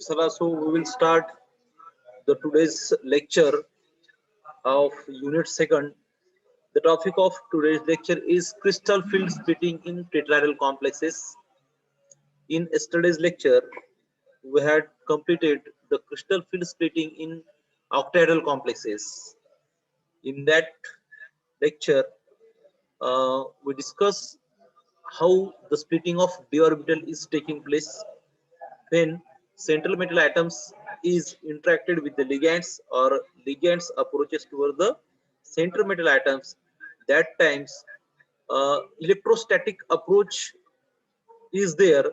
So we will start the today's lecture of unit second. The topic of today's lecture is crystal field splitting in tetrahedral complexes. In yesterday's lecture, we had completed the crystal field splitting in octahedral complexes. In that lecture, we discuss how the splitting of d orbital is taking place when central metal atoms is interacted with the ligands or ligands approaches toward the central metal atoms. That times electrostatic approach is there,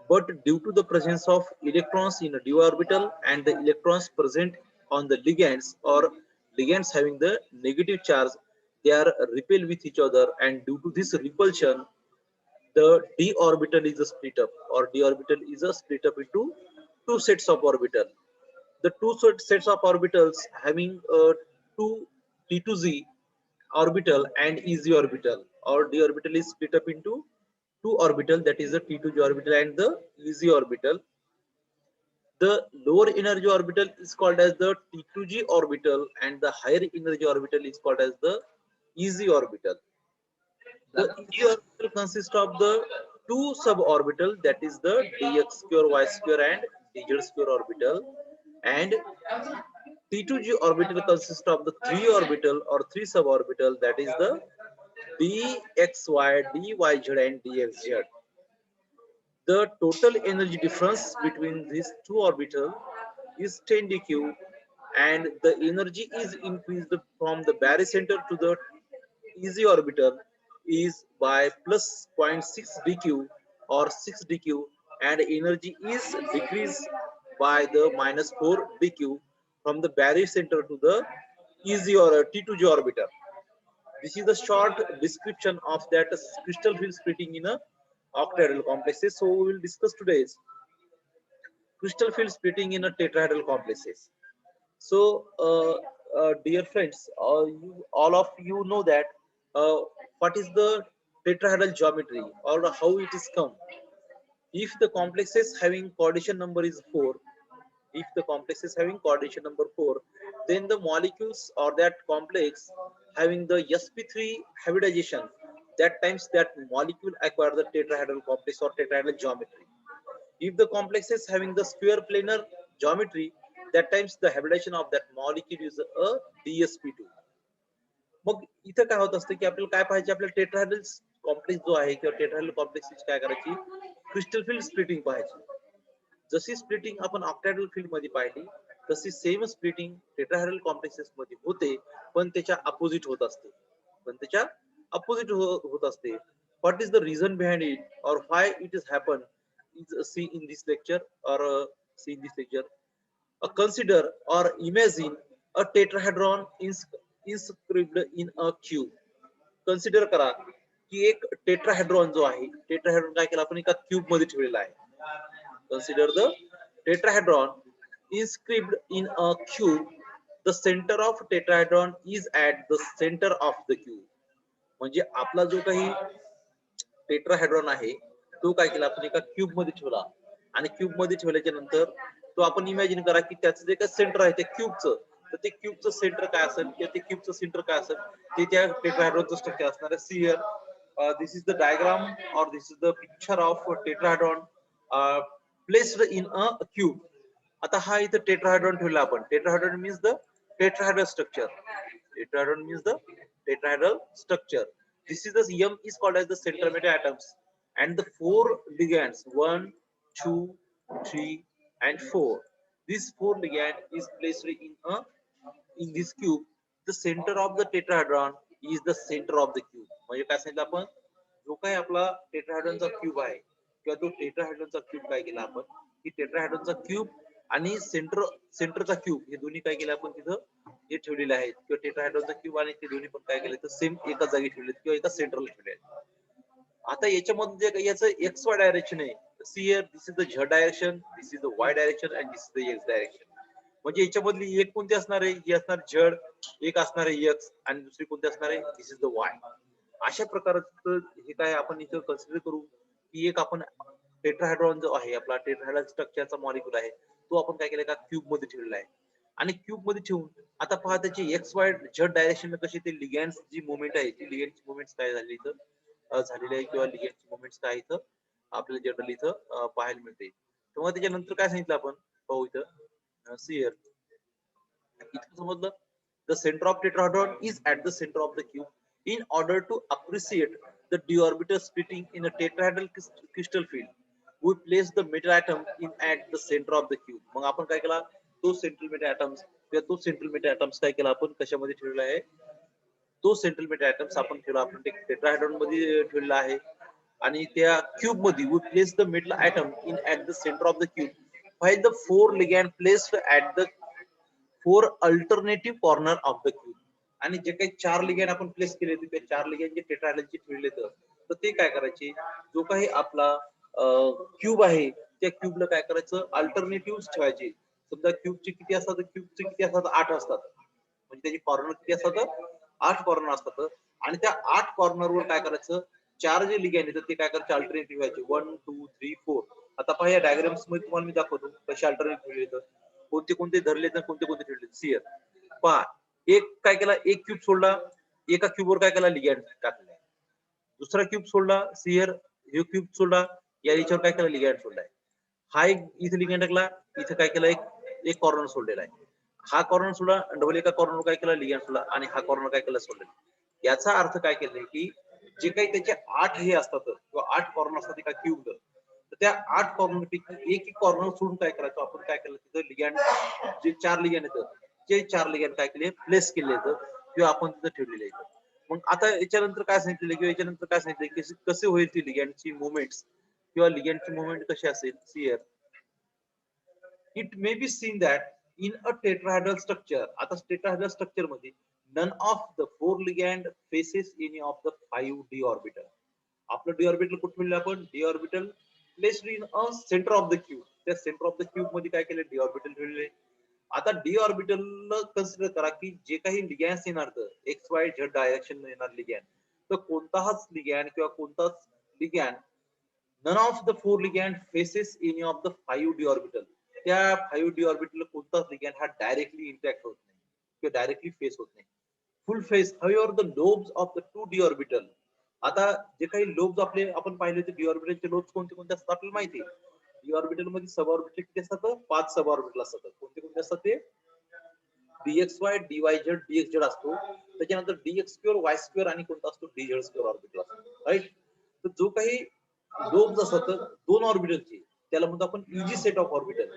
but due to the presence of electrons in a d orbital and the electrons present on the ligands or ligands having the negative charge, they are repel with each other, and due to this repulsion the d orbital is a split up, or d orbital is a split up into two sets of orbital. The two sets of orbitals having two t2z orbital and ez orbital, or d orbital is split up into two orbital, that is the t2z orbital and the ez orbital. The lower energy orbital is called as the t2g orbital and the higher energy orbital is called as the ez orbital. The Ez orbital consists of the two suborbital, that is the dx square y square and dz square orbital, and T2g orbital consists of the three orbital or three suborbital, that is the dxy, dyz and dxz. The total energy difference between these two orbitals is 10 dq, and the energy is increased from the barycenter to the easy orbital is by plus zero point 0.6 dq or 6 dq, and energy is decreased by the minus 4 dq from the barycenter to the easy or T2G orbital. This is the short description of that crystal field splitting in a octahedral complexes. So we will discuss today's crystal field splitting in a tetrahedral complexes. So, dear friends, all of you know that uh, what is the tetrahedral geometry or how it is come. If the complexes having coordination number is 4, if the complex is having coordination number 4, then the molecules or that complex having the sp3 hybridization, that times that molecule acquire the tetrahedral complex or tetrahedral geometry. If the complex is having the square planar geometry, that times the hybridization of that molecule is a dsp2. मग इथं काय होत असतं की आपल्याला काय पाहिजे, आपल्याला टेट्राहेड्रल कॉम्प्लेक्स जो आहे किंवा टेट्राहेड्रल कॉम्प्लेक्सची काय करायची, क्रिस्टल फील्ड स्प्लिटिंग पाहायची. जशी स्प्लिटिंग आपण ऑक्टॅहेड्रल फील्ड मध्ये पाहिली तशी सेम स्प्लिटिंग टेट्राहेड्रल कॉम्प्लेक्सेस मध्ये होते, पण त्याच्या अपोजिट होत असते, होत असते. What is the reason behind it और why it is happen is see in this lecture, or see in this lecture. Consider or imagine a tetrahedron inscribed in a cube. Consider करा की एक tetrahedron जो आहे, tetrahedron काय केला आपण एका क्यूब मध्ये ठेवलेला आहे. Consider the tetrahedron inscribed in a cube. The center of tetrahedron is at the center of the cube. म्हणजे आपला जो काही टेट्राहेड्रॉन आहे तो काय केला आपण एका क्यूब मध्ये ठेवला, आणि क्यूब मध्ये ठेवल्याच्या नंतर तो आपण इमॅजिन करा की त्याचं जे काही सेंटर आहे त्या क्यूबचं, तर ते क्यूबचं सेंटर काय असेल किंवा ते क्यूबचं सेंटर काय असेल ते त्या टेट्राहेड्रॉनचं स्ट्रक्चर असणार आहे. See here this is the diagram और this is the picture of tetrahedron placed in a cube. आता हा इथं टेट्राहेड्रॉन ठेवला आपण. Tetrahedron means the tetrahedral structure. Tetrahedron means the tetrahedral structure. This is the M is called as the central metal atoms, and the four ligands 1, 2, 3, and 4. This four ligand is placed in this cube. The center of the tetrahedron is the center of the cube. म्हणजे काय सांगितलं आपण, जो काही आपला टेट्राहेड्रॉनचा cube आहे किंवा तो टेट्राहेड्रॉनचा क्यूब काय केला आपण की टेट्राहेड्रॉनचा क्यूब आणि सेंटरचा क्यूब हे दोन्ही काय केलं आपण तिथं हे ठेवलेले आहेत, किंवा टेट्राहेड्रॉनचा क्यूब आणि ते दोन्ही पण काय केले तर सेम एका जागी ठेवले किंवा एका सेंटरला ठेवले आहेत. आता याच्यामध्ये जे याचं एक्स वाय डायरेक्शन आहे, see here this is the Z direction, this is the Y direction and this is the x direction. म्हणजे याच्यामधली एक कोणती असणार आहे, ही असणार झेड, एक असणार आहे एक्स, आणि दुसरी कोणती असणार आहे, दिस इज द वाय. अशा प्रकारचं हे काय आपण इथं कन्सिडर करू की एक आपण टेट्राहेड्रॉन जो आहे आपला टेट्राहेड्रॉन स्ट्रक्चरचा मॉलिक्यूल आहे तो आपण काय केलं का क्यूब मध्ये ठेवलेला आहे आणि क्यूब मध्ये ठेवून आता पहा त्याची एक्स वाय झेड डायरेक्शन कशी ते लिगॅन्ड्स जी मुवमेंट आहे ती लिगॅन्डची मुवमेंट्स काय झाली इथं झालेली आहे किंवा लिगॅन्डची मुवमेंट्स काय इथं आपल्याला जनरली इथं पाहायला मिळते. तेव्हा त्याच्यानंतर काय सांगितलं आपण पाहू इथं सियर इथं समजलं the center of tetrahedron is at the center of the cube in order to appreciate the d orbital splitting in a tetrahedral crystal field we place the metal atom in at the center of the cube. मग आपण काय केला तो central metal atoms किंवा तो central metal atoms काय केला आपण कशामध्ये ठेवलेला आहे तो सेंट्रल मेटल atoms आपण ठेवला आपण टेट्राहेड्रॉन मध्ये ठेवलेला आहे आणि त्या क्यूब मध्ये we place the metal atom in at the center of the cube while the four ligand placed at the four alternative corner of the cube आणि जे काही चार लिगॅन आपण प्लेस केले होते ते चार लिगॅन जे टेट्राहेड्रॉनचे ठेवले तर ते काय करायचे जो काही आपला क्यूब आहे त्या क्यूबला काय करायचं अल्टरनेटिव्ह ठेवायचे समजा क्यूबचे किती असतात क्यूबचे किती असतात 8 असतात म्हणजे त्याची कॉर्नर किती असतात 8 कॉर्नर असतात आणि त्या 8 कॉर्नरवर काय करायचं चार जे लिगॅन येतात ते काय करायचे अल्टरनेटिव्ह व्हायचे 1 2 3 4 आता पहा या डायग्राम्स मध्ये तुम्हाला मी दाखवतो कसे अल्टरनेटिव्ह ठेवले तर कोणते कोणते धरले तर कोणते कोणते ठेवले सियर पहा एक काय केला एक क्यूब सोडला एका क्यूबवर काय केला लिगॅन्ड टाकला दुसरा क्यूब सोडला सियर हे क्यूब सोडला या याच्यावर काय केला लिगॅन्ड सोडलाय हा एक इथे लिगॅन्ड टाकला इथे काय केला एक कॉर्नर सोडलेला आहे हा कॉर्नर सोडला डबल एका कॉर्नर काय केला लिगॅन्ड सोडला आणि हा कॉर्नर काय केला सोडला याचा अर्थ काय केलाय की जे काही त्याचे 8 हे असतात किंवा 8 कॉर्नर असतात एका क्यूब तर त्या 8 कॉर्नर पैकी एक कॉर्नर सोडून काय करायचं आपण काय केलं तिथं लिगॅन्ड जे चार लिगॅन्ड येतं ते चार लिगॅन्ड काय केले प्लेस केले येतं किंवा आपण तिथं ठेवलेले आहेत. मग आता याच्यानंतर काय सांगितलं किंवा याच्यानंतर काय सांगितलं की कसे होईल ती लिगॅन्डची मुवमेंट्स किंवा लिगॅन्डची मुवमेंट कशी असेल share it may be seen that in a tetrahedral structure आता tetrahedral structure मध्ये none of the four ligand faces any of the 5d orbital आपलं d orbital कुठे ठेवलं आपण d orbital placed in a center of the cube त्या center of the cube मध्ये काय केले d orbital ठेवले आता d orbital कन्सिडर करा की जे काही लिगॅन्ड्स येणार तर एक्स वाय झेड डायरेक्शन येणार लिगॅन्ड तर कोणताच लिगॅन्ड किंवा कोणताच लिगॅन्ड none of the four ligand faces any of the 5d orbital त्या 5d orbital कोणताच ligand हा डायरेक्टली इंटरॅक्ट होत नाही किंवा डायरेक्टली फेस होत नाही फुल face however the lobes of the 2d orbital आता जे काही लोब्स आपले आपण पाहिले होते d orbital चे लोब्स कोणते कोणते असतात आपल्याला माहिती आहे d orbital मध्ये सब ऑर्बिटल किती असतात 5 सब ऑर्बिटल असतात कोणते कोणते असतात ते dxy dyz dxz असतो त्याच्यानंतर dx2 y2 आणि कोणता असतो dz2 ऑर्बिटल असतो राईट तर जो काही लोब्स असतात दोन ऑर्बिटलचे त्याला म्हणतो आपण e g set of orbital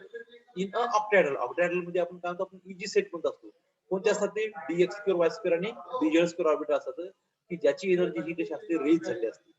in a octahedral octahedral मध्ये आपण काय म्हणतो आपण इजी सेट म्हणत असतो कोणते असतात ते dx2 y2 आणि dz2 ऑर्बिटल असतात की ज्याची एनर्जी ही कशी असते रेज झाली असते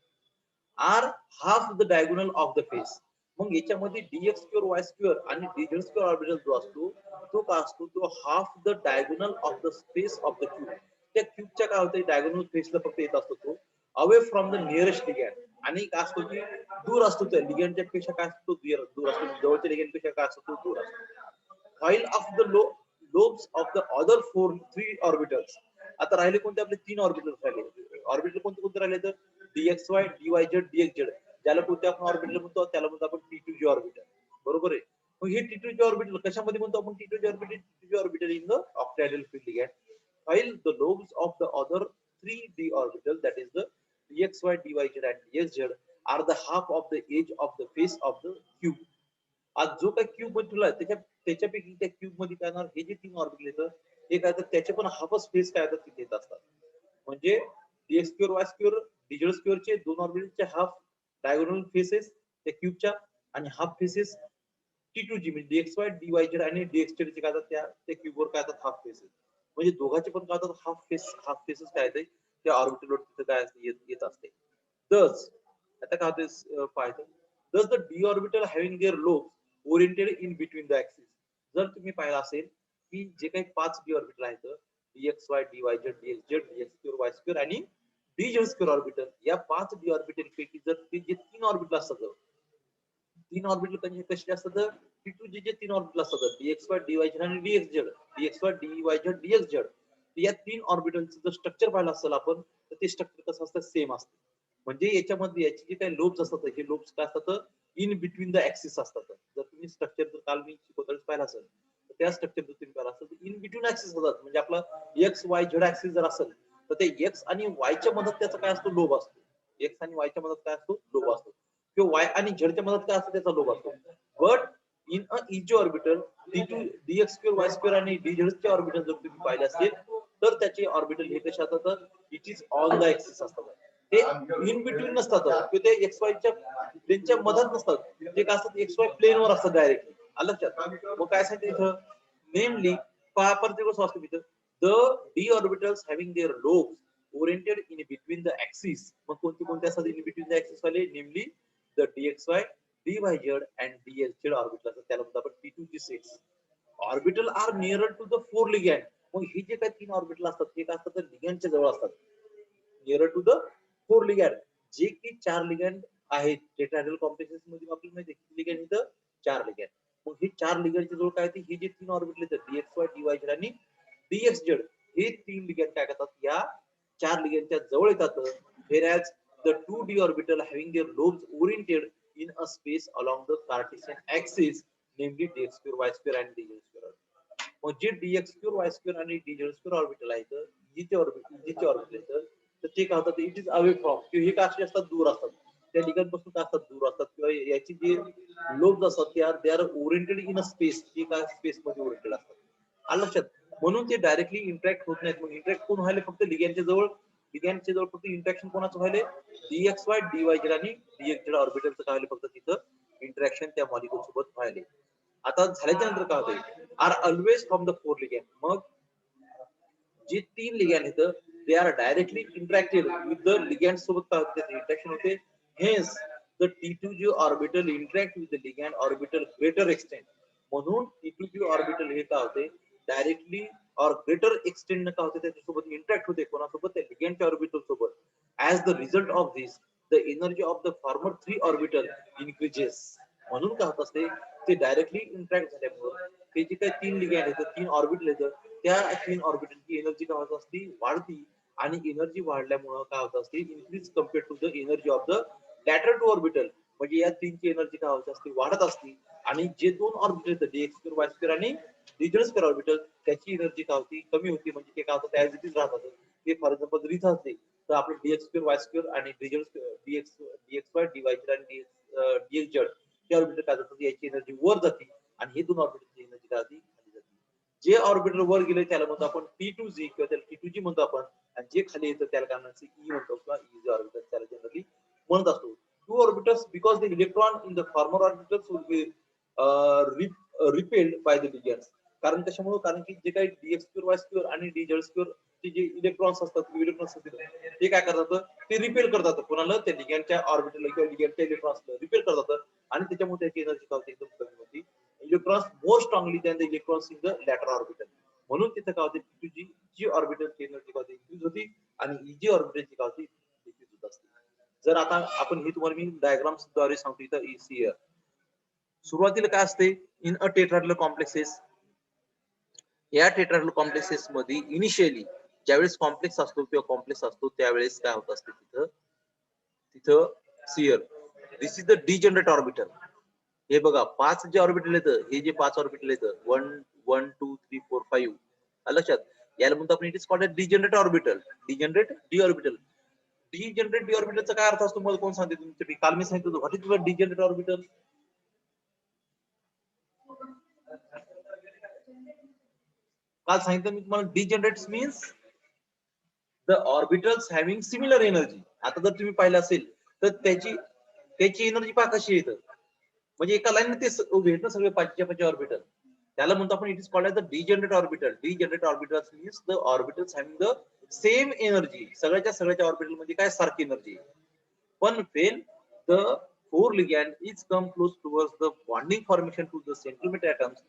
are half the diagonal of the face मग याच्यामध्ये dx2 y2 आणि dz2 ऑर्बिटल जो असतो तो काय असतो तो half the diagonal of the space of the cube त्या क्यूबच्या काय होतं डायगोनल फेसला फक्त येत असतो तो अवे फ्रॉम द नियरेस्ट लिगॅन्ड आणि काय असतो की दूर असतो त्या लिगॅन्डच्या पेक्षा काय असतो दूर असतो जवळच्या लिगॅन्ड पेक्षा काय असतो दूर असतो while of the lobes of the other three orbitals आता राहिले कोणते आपले तीन ऑर्बिटल्स राहिले ऑर्बिटल कोणते कोणते राहिले तर dxy dyz dxz ज्याला कोणते आपण ऑर्बिटल म्हणतो त्याला म्हणतो आपण t2g ऑर्बिटल बरोबर आहे मग हे t2g ऑर्बिटल कशामध्ये म्हणतो आपण t2g orbital in the octahedral field ligand while the lobes of the other 3d orbital that is the dxy dyz and dxz are the half of the edge of the face of the cube आज जो काही cube मध्ये तुला त्याच्यापैकी त्या cube मध्ये काय हे जे तीन ऑर्बिटल येतं हे काय तर त्याचे पण हाफ स्पेस काय तिथे येत असतात म्हणजे dx2 y2 dz2 चे दोन ऑर्बिटलचे हाफ डायगोनल फेसेस त्या क्यूबच्या आणि हाफ फेसेस t2g म्हणजे dxy dyz आणि dxz चे काय त्या क्यूबवर काय हाफ फेसेस म्हणजे दोघांचे पण काय हाफ फेसेस काय येते त्या ऑर्बिटलवर तिथे काय येत असते दस आता काय होते पाहतो thus the d orbital having their lobes oriented in between the axis जर तुम्ही पाहिलं असेल की जे काही 5 d ऑर्बिटल आहेत dxy dyz dxz dx2 y2 आणि dz2 ऑर्बिटल या 5 d ऑर्बिटल पैकी जर ते जे तीन ऑर्बिटल असतात तीन ऑर्बिटल कसे असतात t2g जे तीन ऑर्बिटल असतात dxy dyz आणि dxz dxy dyz dxz या तीन ऑर्बिटलचं जर स्ट्रक्चर पाहिलं असेल आपण तर ते स्ट्रक्चर कसं असतं सेम असतं म्हणजे याच्यामध्ये याचे जे काही लोब्स असतात हे लोब्स काय असतात इन बिटवीन द ऍक्सिस असतात. जर तुम्ही स्ट्रक्चर जर काल मी शिकवताना पाहिलं असेल तर त्या स्ट्रक्चर जर तुम्ही पाहिलं असेल तर इन बिटवीन ऍक्सिस होतात. म्हणजे आपला एक्स वाय झेड ऍक्सिस जर असेल तर ते एक्स आणि वायच्या मदत त्याचा काय असतो लोब असतो. एक्स आणि वायच्या मदत काय असतो लोब असतो किंवा वाय आणि झेडच्या मदत काय असतो त्याचा लोब असतो. But in a easy orbital dx square y square आणि dz चे ऑर्बिटल जर तुम्ही पाहिले असतील तर त्याचे ऑर्बिटल हे कसे असतात it is on the axis असतात. ते इन बिटवीन नसतात किंवा ते एक्स वायच्या प्लेनच्या मधात नसतात. ते काय असतात एक्स वाय प्लेनवर असतात डायरेक्टली. आलं लक्षात. मग काय सांगितलं इथं नेमली परत एक वाचतो इथं the d orbitals having their lobes oriented in between the axis. मग कोणते असतात इन बिटवीन द ऍक्सिस वाले namely the dxy dyz and dxz orbital असतात. त्याला म्हणतो आपण p2 g6 orbital are nearer to the four ligand. मग हे जे काही तीन ऑर्बिटल असतात ते काय असतात तर लिगॅन्डच्या जवळ असतात. निअरर टू द फोर लिगॅन्ड जे की चार लिगॅन्ड आहेत टेट्राहेड्रल कॉम्प्लेक्सेस मध्ये आपल्याला माहिती आहे किती लिगॅन्ड इथं चार लिगॅन्ड. मग हे चार लिगॅन्डच्या जवळ काय हे जे तीन ऑर्बिटल आहेत dxy dyz आणि dxz हे तीन लिगॅन्ड काय करतात या चार लिगॅन्डच्या जवळ येतात. whereas the 2d orbital having their lobes oriented in a space along the Cartesian axis namely dx square y square and dz square. मग जे dx square y square आणि dz square ऑर्बिटल आहेत जीचे ऑर्बिटल आहेत तर ते काय होतात इट इज अवे फ्रॉम हे काय असे असतात दूर असतात. त्या लिगॅन्ड पासून काय असतात दूर असतात किंवा याची जे लोब्स असतात they are oriented in a space. ते काय स्पेस मध्ये ओरिएंटेड असतात. आलं लक्षात. म्हणून ते डायरेक्टली इंटरॅक्ट होत नाहीत. मग इंटरॅक्ट कोण व्हायला फक्त लिगॅन्डच्या जवळ फक्त इंटरॅक्शन कोणाचं व्हायले dxy dyz आणि dxz ऑर्बिटलचं काय व्हायले फक्त तिथं इंटरॅक्शन त्या मॉलिक्युल सोबत व्हायले. आता झाल्याच्या नंतर काय होतंय are always from the four ligand. मग जे तीन लिगॅन्ड आहेत they are directly interacted with the ligand सोबत काय होते इंटरॅक्शन होते. Hence the T2G orbital interact with the ligand orbital greater extent. म्हणून T2G ऑर्बिटल हे काय होते डायरेक्टली और ग्रेटर एक्सटेंट काय होते त्याच्यासोबत इंटरॅक्ट होते कोणासोबत त्या लिगॅन्डच्या ऑर्बिटल सोबत. As the result of this the energy of the former three orbital increases. म्हणून काय होत असते ते डायरेक्टली इंटरॅक्ट झाल्यामुळे ते जे काही तीन लिगॅन्ड आहेत तीन ऑर्बिटल आहेत त्या तीन ऑर्बिटलची एनर्जी काय होत असते वाढती आणि एनर्जी वाढल्यामुळे काय होत असते increase compared to the energy of the latter to orbital. म्हणजे या तीनची एनर्जी काय होत असते वाढत असते आणि जे दोन ऑर्बिटल आहेत dx स्क्वेअर y स्क्वेअर आणि dz स्क्वेअर ऑर्बिटल त्याची एनर्जी काय होती कमी होती. म्हणजे ते काय होतं ऍज इट इज राहतात. ते फॉर एक्झाम्पल रिथ असते तर आपलं dx स्क्वेअर y स्क्वेअर आणि dxy dyz आणि dxz ते ऑर्बिटल काय जातात याची एनर्जी वर जाते आणि हे दोन ऑर्बिटलची एनर्जी काय होती खाली जाते. जे ऑर्बिटल वर गेले त्याला म्हणतो आपण T2Z किंवा त्याला T2G म्हणतो आपण आणि जे खाली येतं त्याला काय म्हणतो E म्हणतो किंवा EZ ऑर्बिटल त्याला जनरली म्हणत असतो. Two orbitals because the electron in the former orbitals will be repelled by the ligands. कारण कशामुळे कारण की जे काही dx स्क्वेअर y स्क्वेअर आणि dz स्क्वेअर चे जे इलेक्ट्रॉन्स असतात ते काय करतात ते रिपेल करतात कोणाला त्या लिगॅन्डच्या ऑर्बिटल किंवा लिगॅन्डच्या इलेक्ट्रॉन्सला रिपेल करतात आणि त्याच्यामुळे त्याची एनर्जी काय होते एकदम कमी होती. Electrons more strongly than the electrons in the latter orbital. म्हणून तिथे काय होते T2G ऑर्बिटलची एनर्जी काय होते इन्क्रीज होती आणि EG ऑर्बिटलची काय होती डिक्रीज होत असते. जर आता आपण हे तुम्हाला मी डायग्राम्स द्वारे सांगतो इथं EC सुरुवातीला काय असते इन अ टेट्राहेड्रल कॉम्प्लेक्सेस. या टेट्राहेड्रल कॉम्प्लेक्सेस मध्ये इनिशियली ज्यावेळेस कॉम्प्लेक्स असतो किंवा कॉम्प्लेक्स असतो त्यावेळेस काय होत असते तिथं see here this is the degenerate orbital. हे बघा पाच जे ऑर्बिटल येतं हे जे पाच ऑर्बिटल येतं 1 1 2 3 4 5 लक्षात. याला म्हणतो आपण it is called degenerate orbital. Degenerate d orbital. Degenerate d ऑर्बिटलचा काय अर्थ असतो मला कोण सांगते तुमच्यापैकी. काल मी सांगितलं what is the degenerate orbital. काल सांगितलं मी तुम्हाला degenerates means the orbitals having similar energy. आता जर तुम्ही पाहिलं असेल तर त्याची एनर्जी पहा कशी येतं म्हणजे एका लाईन ते उभे आहेत ना सगळे पाचच्या पाच ऑर्बिटल. त्याला म्हणतो आपण it is called as the degenerate orbital. Degenerate orbitals means the orbitals having the same energy. सगळ्याच्या ऑर्बिटल मध्ये काय सारखी एनर्जी. पण when the four ligand is come close towards the bonding formation to the centrometer atoms,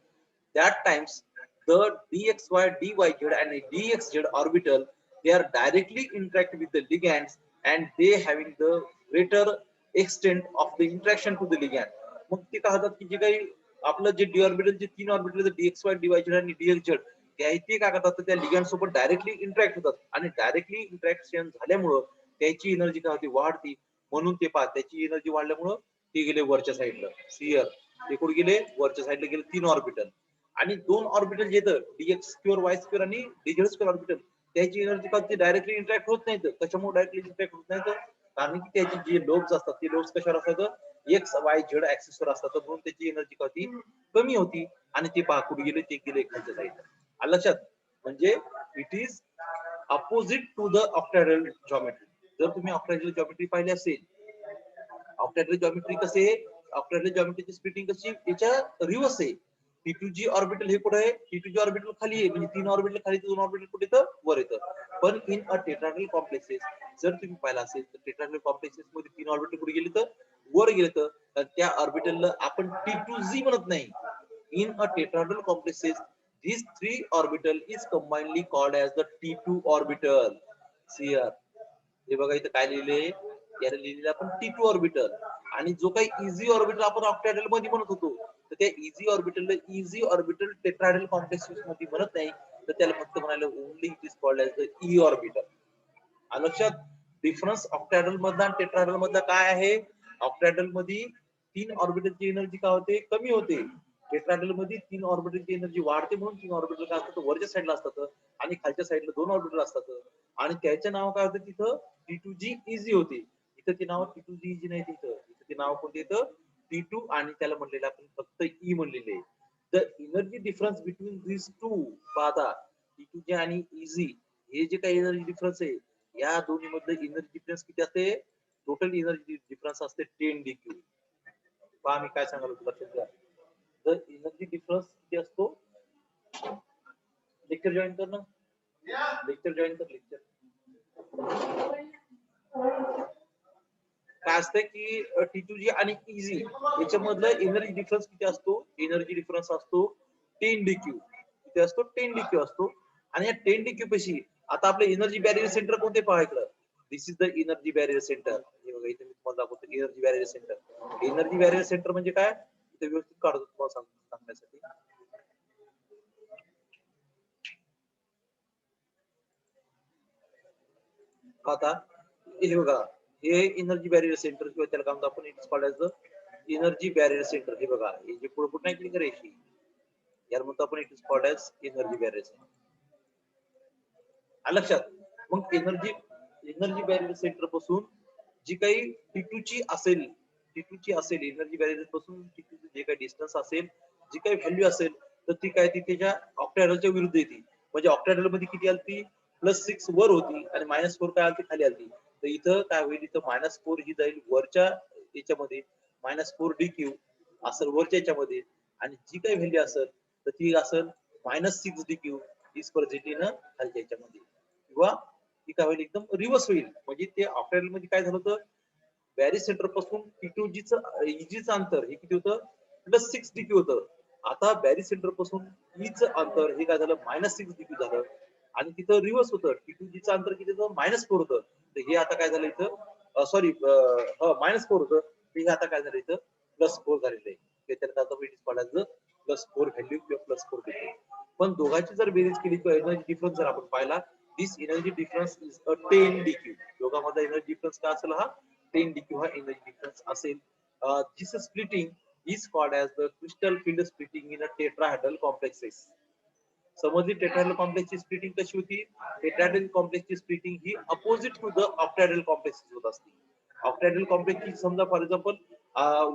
that times the dxy dyz and dxz orbital they are directly interact with the ligands and they having the greater extent of the interaction to the ligand. मग ते काय होतात की जे काही आपलं जे D orbital जे तीन ऑर्बिटल dxy dyz आणि dxz ते काय करतात त्या लिगॅन्ड सोबत डायरेक्टली इंटरॅक्ट होतात आणि डायरेक्टली इंटरॅक्शन झाल्यामुळं त्याची एनर्जी काय होती वाढती म्हणून ते पहा त्याची एनर्जी वाढल्यामुळं ते गेले वरच्या साईडला. सियर ते कुठे गेले वरच्या साईडला गेले 3 ऑर्बिटल. आणि 2 ऑर्बिटल जे येतं dx स्क्वेअर y स्क्वेअर आणि dz स्क्वेअर ऑर्बिटल त्याची एनर्जी का ते डायरेक्टली इंटरॅक्ट होत नाहीत. कशामुळे डायरेक्टली इंटरॅक्ट होत नाहीत? कारण की त्याची जे लोब्स असतात ते लोब्स कशावर असतात एक्स वाय झेड ऍक्सिस वर असतात म्हणून त्याची एनर्जी का होती कमी होती. आणि ते पहा कुठे गेले ते गेले खालच्या साईडला. लक्षात म्हणजे it is opposite to the octahedral geometry. जर तुम्ही ऑक्टॅहेड्रल जॉमेट्री पाहिली असेल ऑक्टॅहेड्रल जॉमेट्री कसे ऑक्टॅहेड्रल जॉमेट्रीची स्प्लिटिंग कशी याच्या रिव्हर्स आहे. T2G ऑर्बिटल हे कुठे आहे T2G ऑर्बिटल खाली आहे म्हणजे 3 ऑर्बिटल खाली 2 ऑर्बिटल कुठे येतं वर येतं. पण इन अ टेट्राहेड्रल कॉम्प्लेक्सेस जर तुम्ही पाहिला असेल तर टेट्राहेड्रल कॉम्प्लेक्सेस मध्ये 3 ऑर्बिटल कुठे गेले तर वर गेले तर त्या ऑर्बिटलला आपण T2Z म्हणत नाही. In a tetrahedral complexes these 3 orbital is combinedly called as the T2 orbital. See here. हे बघा इथं काय लिहिले याला लिहिलेलं आपण T2 ऑर्बिटल. आणि जो काही इझी ऑर्बिटल आपण ऑक्टॅहेड्रल मध्ये म्हणत होतो तर त्या इझी ऑर्बिटलला इझी ऑर्बिटल टेट्राहेड्रल कॉम्प्लेक्सेस मध्ये म्हणत नाही तर त्याला फक्त म्हणाले only it is called as the e orbital. लक्षात डिफरन्स ऑक्टॅहेड्रल मधला आणि टेट्राहेड्रल मधला काय आहे? ऑक्टॅहेड्रल मध्ये 3 ऑर्बिटलची एनर्जी काय होते कमी होते. टेट्राहेड्रल मध्ये 3 ऑर्बिटलची एनर्जी वाढते म्हणून 3 ऑर्बिटल काय असतात वरच्या साईडला असतात आणि खालच्या साईडला 2 ऑर्बिटल असतात. आणि त्याचं नाव काय होतं तिथं T2G इझी होते. इथं ते नाव T2G इझी नाही तिथं ते नाव कोणते येतं T2 आणि त्याला म्हणलेलं आपण फक्त ई म्हणलेले. The energy difference between this two पाहता T2G आणि इझी हे जे काही एनर्जी डिफरन्स आहे या दोन्ही मधलं एनर्जी डिफरन्स किती असते? टोटल एनर्जी डिफरन्स असते 10 dq. पहा मी काय सांगायला लक्षात घ्या. द एनर्जी डिफरन्स किती असतो? लेक्चर जॉईन कर ना. लेक्चर जॉईन कर लेक्चर. काय असतं की T2G आणि इझी याच्यामधलं एनर्जी डिफरन्स किती असतो? एनर्जी डिफरन्स असतो 10 dq. किती असतो? 10 dq असतो. आणि या 10 dq पैकी आता आपलं एनर्जी बॅरियर सेंटर कोणते पहा इकडं. This is the energy barrier centre. हे बघा इथे मी तुम्हाला दाखवतो energy barrier centre. Energy barrier centre म्हणजे काय इथे व्यवस्थित काढतो तुम्हाला सांगण्यासाठी. आता हे बघा हे एनर्जी बॅरियर सेंटर किंवा त्याला काय म्हणतो आपण it is called as the energy barrier centre. हे बघा हे जे पुढे कुठे नाही क्लिक करायची याला म्हणतो आपण it is called as energy barrier centre. लक्षात मग एनर्जी बॅरियर सेंटर पासून जी काही T2 असेल एनर्जी बॅरियर पासून T2 जे काही डिस्टन्स असेल जी काही व्हॅल्यू असेल तर ती काय ती त्याच्या ऑक्टॅहेड्रलच्या विरुद्ध येते. म्हणजे ऑक्टॅहेड्रल मध्ये किती आलती +6 वर होती आणि -4 काय आलती खाली आलती. तर इथं काय होईल इथं -4 ही जाईल वरच्या याच्यामध्ये -4 dq असेल वरच्या याच्यामध्ये आणि जी काही व्हॅल्यू असेल तर ती असेल -6 dq इज प्रेझेंट खालच्या याच्यामध्ये किंवा ती काय होईल एकदम रिव्हर्स होईल. म्हणजे ते ऑक्टॅहेड्रल मध्ये काय झालं होतं बॅरियर सेंटर पासून T2G चं इजीचं अंतर हे किती होतं +6 dq होतं. आता बॅरियर सेंटर पासून ईचं अंतर हे काय झालं -6 dq झालं आणि तिथं रिव्हर्स होतं T2G चं अंतर किती होतं -4 होतं. तर हे आता काय झालं इथं सॉरी -4 होतं हे आता काय झालं इथं +4 झालेलं आहे. त्याच्यात आता it is called as +4 value किंवा +4 dq. पण दोघांची जर बेरीज केली किंवा एनर्जी डिफरन्स जर आपण पाहिला this energy difference is 10 dq. दोघांमध्ये एनर्जी डिफरन्स काय असेल हा 10 dq हा एनर्जी डिफरन्स असेल. This splitting is called as the crystal field splitting in a tetrahedral complexes. समजली टेट्राहेड्रल कॉम्प्लेक्सची स्प्लिटिंग कशी होती? टेट्राहेड्रल कॉम्प्लेक्सची स्प्लिटिंग ही opposite to the octahedral complexes होत असते. ऑक्टॅहेड्रल कॉम्प्लेक्सची समजा फॉर एक्झाम्पल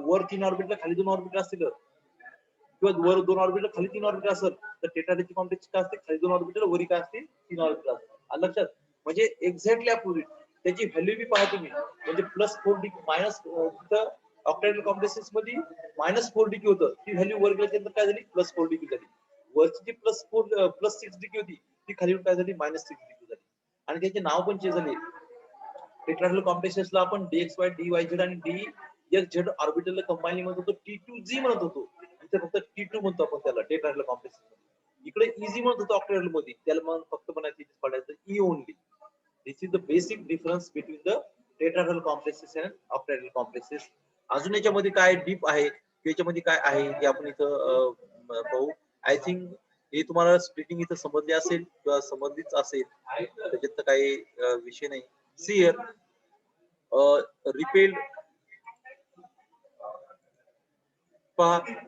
वर 3 ऑर्बिटल खाली 2 ऑर्बिटल असतील किंवा वर 2 ऑर्बिटल खाली 3 ऑर्बिटल असेल तर टेट्राहेड्रल कॉम्प्लेक्स काय असते खाली 2 ऑर्बिटल वरी काय असते 3 ऑर्बिटल असते. लक्षात म्हणजे एक्झॅक्टली अपोजिट त्याची व्हॅल्यू बी पहा तुम्ही म्हणजे +4 dq मायनस तिथं ऑक्टॅहेड्रल कॉम्प्लेक्सेस मध्ये -4 dq होतं ती व्हॅल्यू वर गेल्यानंतर काय झाली +4 dq झाली. वरची जी +6 dq होती ती खाली काय झाली -6 dq झाली. आणि त्याचे नाव पण चेंज झाले. टेट्राहेड्रल कॉम्प्लेक्सेसला आपण dxy dyz आणि dxz ऑर्बिटल कंबाईन म्हणत होतो T2G म्हणत होतो. इथे फक्त T2 म्हणतो आपण त्याला टेट्राहेड्रल कॉम्प्लेक्स. इकडे इझी म्हणत होतो ऑक्टॅहेड्रल मध्ये त्याला मग फक्त म्हणायचं पडायचं e only. This is the basic difference between the tetrahedral complexes and octahedral complexes. अजून याच्यामध्ये काय डीप आहे याच्यामध्ये काय आहे ते आपण इथं पाहू. आय थिंक हे तुम्हाला स्प्लिटिंग इथं समजली असेल किंवा समजलीच असेल त्याच्यात काही विषय नाही. See here repelled.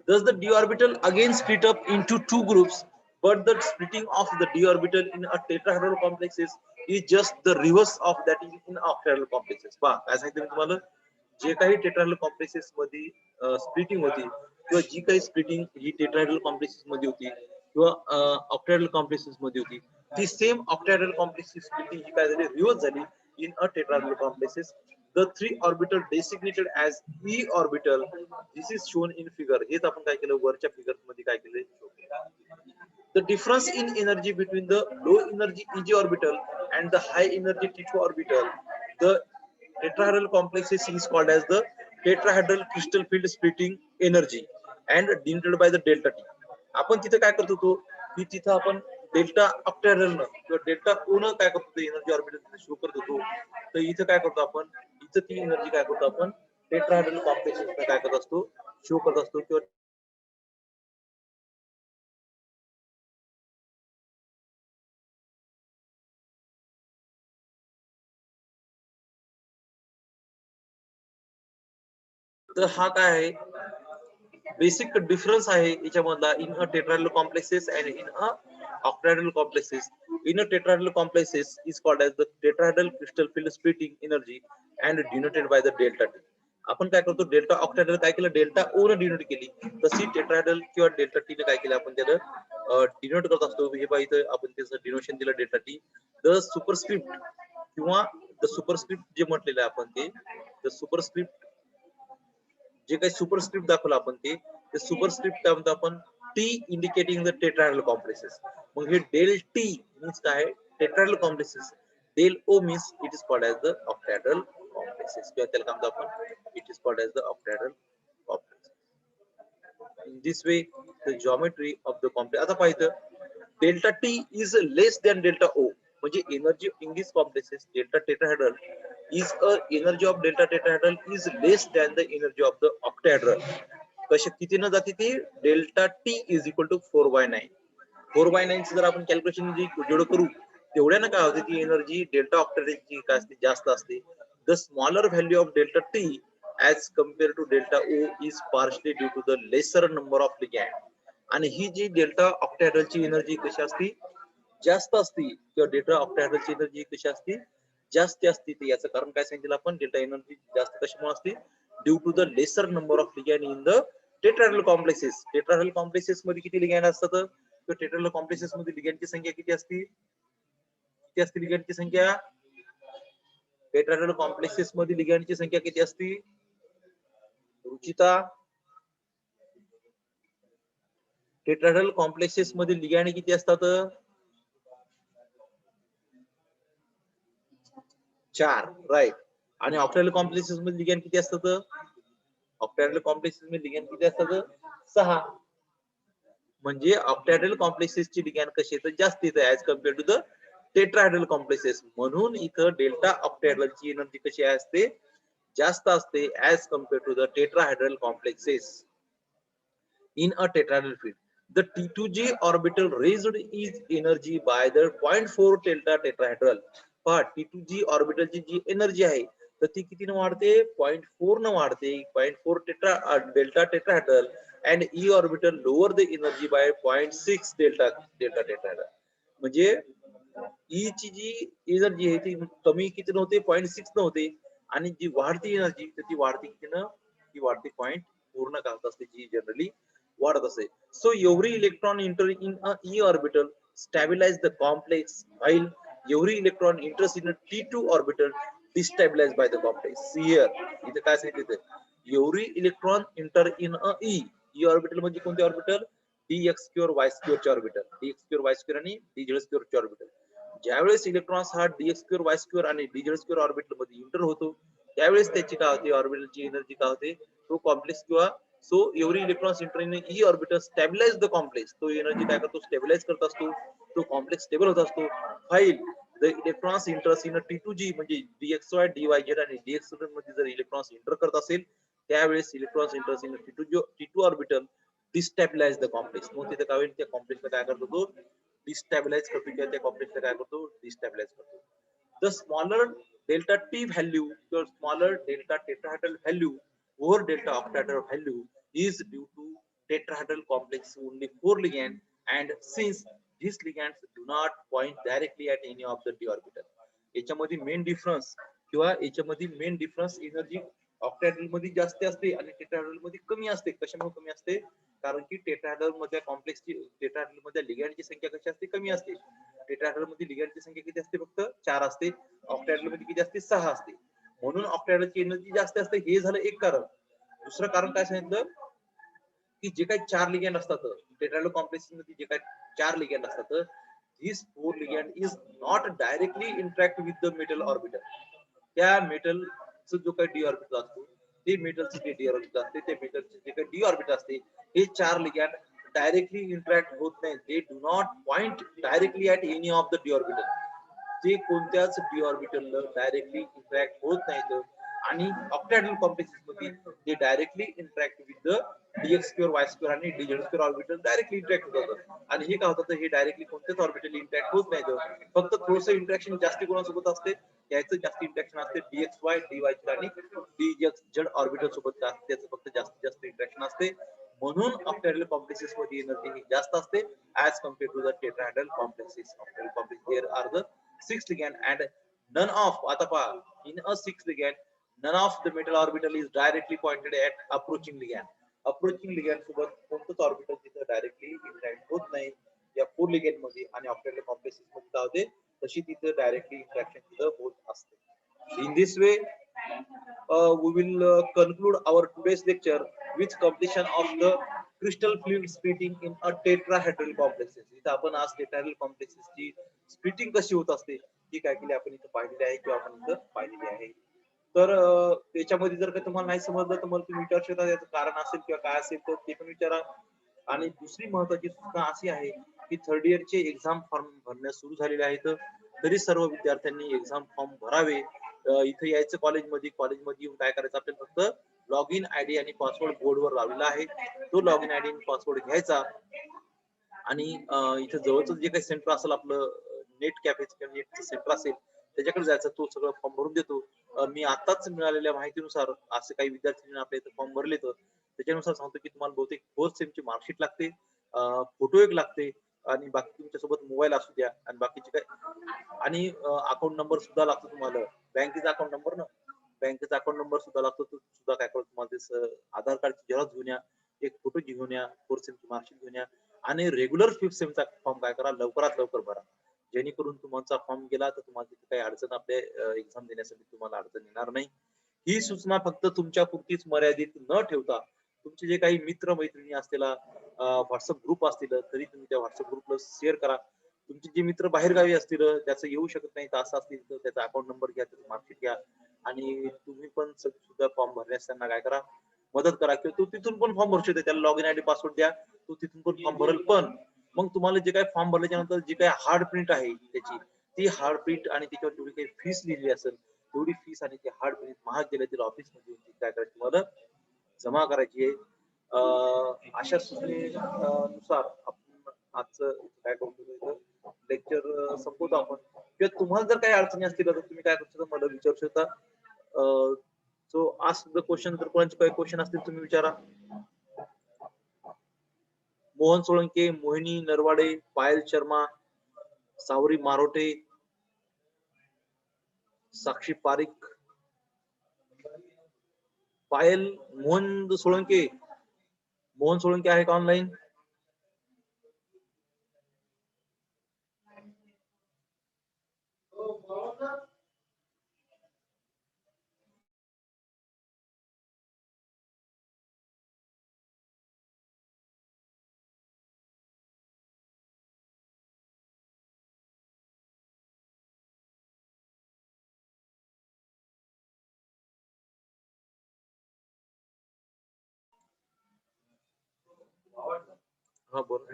Thus the d orbital again split up into two groups, but the splitting of the d orbital in a tetrahedral complexes is just the reverse of that in octahedral complexes. पहा काय सांगितलं मी तुम्हाला, जे काही tetrahedral complexes मध्ये splitting होती किंवा जी काही स्प्लिटिंग ही टेट्राहेड्रल कॉम्प्लेक्सेस मध्ये होती किंवा ऑक्टाहेड्रल कॉम्प्लेक्सेस मध्ये होती, ती सेम ऑक्टाहेड्रल कॉम्प्लेक्सेस स्प्लिटिंग ही काय झाली, रिव्हर्स झाली in a tetrahedral complexes. The three orbital designated as e orbital, this is shown in figure. हेच आपण काय केलं, वरच्या फिगर मध्ये काय केलं. The difference in energy between the low energy Eg orbital and the high energy T2 orbital, the tetrahedral complexes is called as the tetrahedral crystal field splitting energy and denoted by the delta T. आपण तिथे काय करत होतो की तिथं आपण delta octahedral किंवा delta ओ न काय करतो एनर्जी ऑर्बिटल शो करत होतो, तर इथं काय करतो आपण, इथं ती एनर्जी काय करतो आपण टेट्राहेड्रल कॉम्प्लेक्सेस काय करत असतो, शो करत असतो किंवा तर हा काय आहे बेसिक डिफरन्स आहे याच्यामधला in a tetrahedral complexes and in a octahedral complexes. In a tetrahedral complexes is called as the tetrahedral crystal field splitting energy and denoted by the delta T. आपण काय करतो, डेल्टा ऑक्टाहेड्रल काय केलं, delta ओ ने denote केली, तशी tetrahedral किंवा delta T ने काय केलं, आपण त्याला डिनोट करत असतो. हे पहा इथं आपण त्याचं डिनोशन दिलं डेल्टा टी. द सुपरस्क्रिप्ट किंवा द सुपरस्क्रिप्ट जे म्हटलेलं आहे आपण ते द सुपरस्क्रिप्ट, जे काही सुपरस्क्रिप्ट दाखवलं आपण ते सुपरस्क्रिप्ट काय म्हणतो आपण, T indicating the tetrahedral complexes. मग हे डेल टी मीन्स काय, tetrahedral complexes. Del O means it is called as the octahedral complexes किंवा त्याला काय म्हणतो आपण, it is called as the octahedral complex. In this way the geometry of the complex, आता पाहिजे delta T is less than delta O, म्हणजे energy in this complexes delta tetrahedral is a energy of delta tetrahedral is less than the energy of the octahedral. कशा किती न जाते ती, delta T is equal to 4/9. 4/9 जर आपण calculation जेवढं करू तेवढ्यानं काय होते, ती एनर्जी डेल्टा ऑक्टाहेड्रलची काय असते, जास्त असते. The smaller value of delta T as compared to delta O is partially due to the lesser number of ligand. आणि ही जी डेल्टा ऑक्टाहेड्रलची एनर्जी कशी असते, जास्त असते किंवा डेल्टा ऑक्टाहेड्रलची एनर्जी कशी असते, जास्त असते. ते याचं कारण काय सांगितलं आपण, डेल्टा एनर्जी जास्त कशामुळे असते, due to the lesser number of ligand in the tetrahedral complexes. Tetrahedral complexes मध्ये किती लिगॅंड असतात, तर टेट्राहेड्रल कॉम्प्लेक्सेस मध्ये लिगॅंडची संख्या किती असते, किती असते लिगॅंडची संख्या, टेट्राहेड्रल कॉम्प्लेक्सेस मध्ये लिगॅंडची संख्या किती असते, रुचिता, टेट्राहेड्रल कॉम्प्लेक्सेस मध्ये लिगॅंड किती असतात, 4, राईट. आणि ऑक्टाहेड्रल कॉम्प्लेक्सेस मध्ये लिगॅंड किती असतात, ऑक्टाहेड्रल कॉम्प्लेक्सेस मध्ये लिगॅंड किती असतात, 6. म्हणजे ऑक्टाहेड्रल कॉम्प्लेक्सेसची लिगॅंड कशी येतात, जास्त येते as compare to the tetrahedral complexes. म्हणून इथं डेल्टा ऑक्टाहेड्रलची एनर्जी कशी असते, जास्त असते as compare to the tetrahedral complexes. In a tetrahedral field, the T2G orbital raised its energy by the 0.4 delta tetrahedral. पहा T2G orbital ची जी एनर्जी आहे तर ती किती न वाढते, 0.4 न वाढते, 0.4 delta tetrahedral, and E orbital lower the energy by 0.6 delta tetrahedral. म्हणजे E ची जी एनर्जी आहे ती कमी किती नव्हते, 0.6 नव्हते, आणि जी वाढती एनर्जी तर ती वाढते किती न, ती वाढते 0.4 न काढत असते, जी जनरली वाढत असे. So every electron entering in a E orbital stabilize the complex, while every electron enters in a T2 orbital destabilized by the complex. Here इथे काय सांगितलं, every electron enter in a E orbital म्हणजे कोणते orbital, dx square y square चे orbital, dx square y square आणि dz square चे orbital. ज्यावेळेस electrons हा dx square y square आणि dz square ऑर्बिटल मध्ये इंटर होतो त्यावेळेस त्याची काय होते, ऑर्बिटलची एनर्जी काय होते, तो कॉम्प्लेक्स किंवा so every electrons enter in e orbital stabilize the complex. तो एनर्जी काय करतो, स्टॅबिलाइज करत असतो, तो कॉम्प्लेक्स स्टेबल होत असतो. File the electrons enters in T2G म्हणजे dxy dyz आणि dx मध्ये जर इलेक्ट्रॉन्स इंटर करत असेल त्यावेळेस electrons enters in T2 orbital destabilize the complex. मग तिथे काय होईल, त्या कॉम्प्लेक्सला काय करतो, तो डिस्टॅबिलाइज करतो किंवा त्या कॉम्प्लेक्सला काय करतो, डिस्टॅबिलाइज करतो. The smaller delta T value, the smaller delta tetrahedral value over delta octahedral value is due to tetrahedral complex only 4 ligand, and since these ligands do not point directly at any of the d orbital. याच्यामध्ये main difference किंवा याच्यामध्ये main difference energy ऑक्टॅहेड्रल मध्ये जास्त असते आणि tetrahedral मध्ये कमी असते. कशामुळे कमी असते? कारण की टेट्राहेड्रल मध्ये कॉम्प्लेक्सची, टेट्राहेड्रल मध्ये लिगँडची संख्या कशी असते? कमी असते. टेट्राहेड्रल मध्ये लिगँडची संख्या किती असते? फक्त 4 असते. ऑक्टॅहेड्रल मध्ये किती असते? 6 असते. म्हणून ऑक्टॅहेड्रलची एनर्जी जास्त असते. हे झालं एक कारण. दुसरं कारण काय सांगितलं की जे काही 4 लिगँड असतात टेट्राहेड्रल कॉम्प्लेक्स मध्ये, जे काही 4 लिगँड असतात, these 4 ligand is not directly interact with the metal orbital. त्या मेटलचं जो काही डी ऑर्बिटल असतो, ते मेटलचं जे डी ऑर्बिटल असते, ते मेटलचे जे काही डी ऑर्बिटल असते, हे 4 लिगँड डायरेक्टली इंटरॅक्ट होत नाही. They do not point directly at any of the D orbital. ते कोणत्याच डी ऑर्बिटलला डायरेक्टली इंटरॅक्ट होत नाहीत. आणि ऑक्टॅहेड्रल कॉम्प्लेक्सेस मध्ये ते directly interact with the d x square y square आणि d z square orbital directly interact होतात. आणि हे काय होतं, हे डायरेक्टली कोणत्याच ऑर्बिटल इंटरॅक्ट होत नाही. फक्त थोडंसं इंटरॅक्शन जास्ती कोणासोबत असते? याचं जास्त इंटरॅक्शन असते डीएक्स वाय डी वाय आणि डीएक्स झेड ऑर्बिटल सोबत. त्याचं फक्त जास्तीत जास्त इंटरॅक्शन असते. म्हणून ऑक्टॅहेड्रल कॉम्प्लेक्सेस मध्ये एनर्जी ही जास्त असते as compare to the tetrahedral complexes. Octahedral complex there are the 6 ligand and none of, आता पहा, in a 6 ligand none of the metal orbital is directly pointed at approaching ligand. Approaching ligand सोबत कोणतंच orbital तिथं directly interact होत नाही या 4 ligand मध्ये. आणि ऑक्टॅहेड्रल कॉम्प्लेक्सेस मध्ये काय होते, तशी तिथं डायरेक्टली इंटरॅक्शन तिथं होत असते. In this way, we will conclude our today's lecture with completion of the crystal fluid splitting in a tetrahedral complexes. इथं आपण आज टेट्राहेड्रल कॉम्प्लेक्सेस ची स्प्लिटिंग कशी होत असते ही काय केली आपण इथं पाहिलेली आहे किंवा आपण इथं पाहिलेली आहे. तर त्याच्यामध्ये जर का तुम्हाला नाही समजलं तर मला तुम्ही विचारू शकता, याचं कारण असेल किंवा काय असेल तर ते पण विचारा. आणि दुसरी महत्वाची सूचना अशी आहे की थर्ड इयरचे एक्झाम फॉर्म भरण्यास सुरू झालेले आहेत. तरी सर्व विद्यार्थ्यांनी एक्झाम फॉर्म भरावे. इथं यायचं कॉलेजमध्ये येऊन काय करायचं, आपल्याला फक्त लॉग इन आयडी आणि पासवर्ड बोर्डवर लावलेला आहे. तो लॉग इन आयडी आणि पासवर्ड घ्यायचा आणि इथं जवळच जे काही सेंटर असेल आपलं नेट कॅफेचं किंवा नेटचं सेंटर असेल त्याच्याकडे जायचं. तो सगळं फॉर्म भरून देतो. मी आताच मिळालेल्या माहितीनुसार असे काही विद्यार्थ्यांनी आपल्या इथं फॉर्म भरले, तर त्याच्यानुसार सांगतो की तुम्हाला बहुतेक फोर्थ सेमची मार्कशीट लागते, फोटो एक लागते आणि बाकी तुमच्यासोबत मोबाईल असू द्या आणि बाकीचे काय, आणि अकाउंट नंबर सुद्धा लागतो तुम्हाला. बँकेचा अकाउंट नंबर ना, बँकेचा अकाउंट नंबर सुद्धा लागतो. तो सुद्धा काय करतो, तुम्हाला आधार कार्डची झेरॉक्स घेऊन या, एक फोटो घेऊन या, फोर्थ सेमची मार्कशीट घेऊन या आणि रेग्युलर फिफ्थ सेमचा फॉर्म काय करा, लवकरात लवकर भरा. जेणेकरून तुमचा फॉर्म गेला तर तुम्हाला तिथे काही अडचण, आपल्या एक्झाम देण्यासाठी तुम्हाला अडचण येणार नाही. ही सूचना फक्त तुमच्या पुरतीच मर्यादित न ठेवता तुमचे जे काही मित्र मैत्रिणी असलेला व्हॉट्सअप ग्रुप असतील तरी तुम्ही त्या व्हॉट्सअप ग्रुपला शेअर करा. तुमचे जे मित्र बाहेरगावी असतील, त्याचं येऊ शकत नाही तर असं असतील तर त्याचा अकाउंट नंबर घ्या, त्याचं मार्कशीट घ्या आणि तुम्ही पण सुद्धा फॉर्म भरण्यास त्यांना काय करा, मदत करा. किंवा तो तिथून पण फॉर्म भरू शकते, त्याला लॉग इन आयडी पासवर्ड द्या, तो तिथून पण फॉर्म भरेल. पण मग तुम्हाला जे काही फॉर्म भरल्याच्या नंतर जी काही हार्ड प्रिंट आहे त्याची, ती हार्ड प्रिंट आणि त्याच्यावर जेवढी काही फीस लिहिली असेल तेवढी फीस आणि ती हार्ड प्रिंट महाग गेल्या ऑफिस मध्ये काय करायची, तुम्हाला जमा करायची आहे. अशा सूचनेनुसार आपण आजचं काय करतो, लेक्चर संपवतो आपण. किंवा तुम्हाला जर काही अडचणी असतील तर तुम्ही काय करू शकता, मला विचारू शकता. सो आज द क्वेश्चन, जर कोणाचे काही क्वेश्चन असतील तुम्ही विचारा. मोहन सोळंके, मोहिनी नरवाडे, पायल शर्मा, सावरी मारोटे, साक्षी पारिक, पायल, मोहन सोळंके आहे का ऑनलाईन? हा बोल.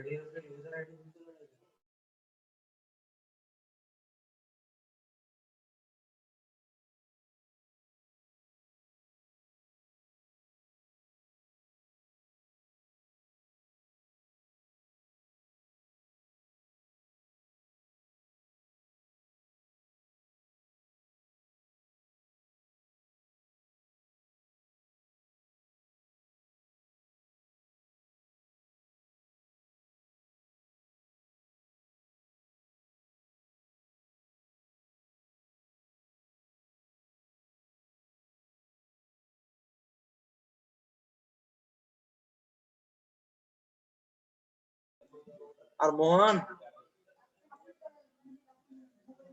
अरे मोहन,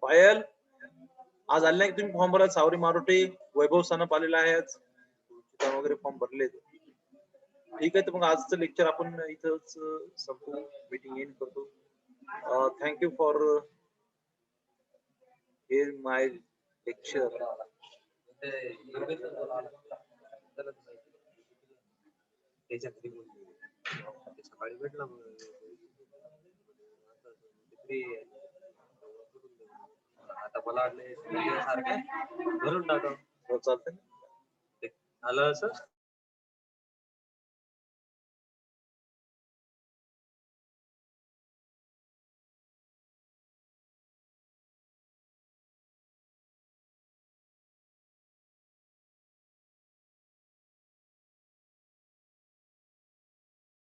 पायल, आज आले नाही तुम्ही फॉर्म भरायला? सावरी मारुटे, वैभव सानप आलेला आहे आज. वगैरे फॉर्म भरले. ठीक आहे, तर मग आजचं लेक्चर आपण इथंच संपू, मीटिंग एंड करतो. Thank you for here my lecture. सकाळी भेटला आता मला वाटलं सारखं भरून टाका. हो, चालतंय. झालं सर.